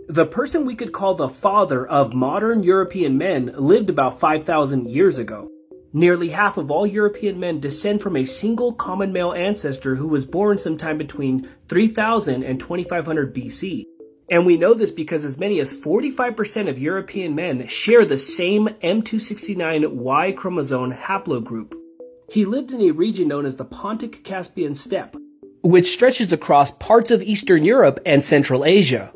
The person we could call the father of modern European men lived about 5,000 years ago. Nearly half of all European men descend from a single common male ancestor who was born sometime between 3000 and 2500 BC. And we know this because as many as 45% of European men share the same M269Y chromosome haplogroup. He lived in a region known as the Pontic-Caspian steppe, which stretches across parts of Eastern Europe and Central Asia.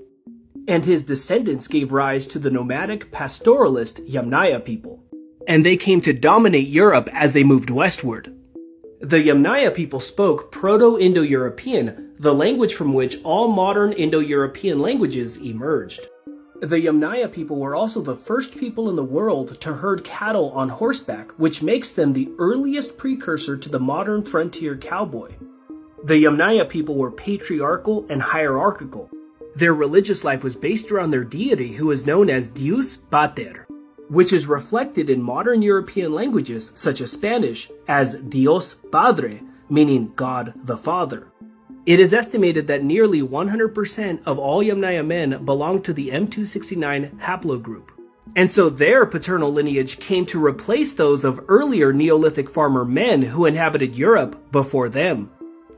And his descendants gave rise to the nomadic pastoralist Yamnaya people. And they came to dominate Europe as they moved westward. The Yamnaya people spoke Proto-Indo-European, the language from which all modern Indo-European languages emerged. The Yamnaya people were also the first people in the world to herd cattle on horseback, which makes them the earliest precursor to the modern frontier cowboy. The Yamnaya people were patriarchal and hierarchical. Their religious life was based around their deity, who is known as Deus Pater, which is reflected in modern European languages such as Spanish as Dios Padre, meaning God the Father. It is estimated that nearly 100% of all Yamnaya men belong to the M269 haplogroup. And so their paternal lineage came to replace those of earlier Neolithic farmer men who inhabited Europe before them.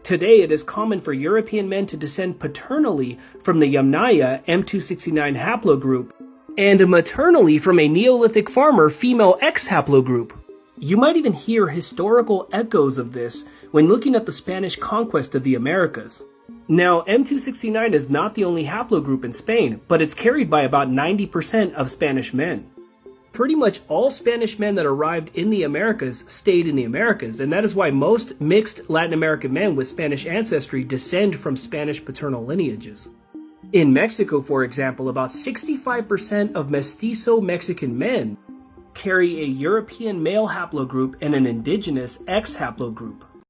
Today, it is common for European men to descend paternally from the Yamnaya M269 haplogroup and maternally from a Neolithic farmer female X haplogroup. You might even hear historical echoes of this when looking at the Spanish conquest of the Americas. Now, M269 is not the only haplogroup in Spain, but it's carried by about 90% of Spanish men. Pretty much all Spanish men that arrived in the Americas stayed in the Americas, and that is why most mixed Latin American men with Spanish ancestry descend from Spanish paternal lineages. In Mexico, for example, about 65% of mestizo Mexican men carry a European male haplogroup and an indigenous X haplogroup.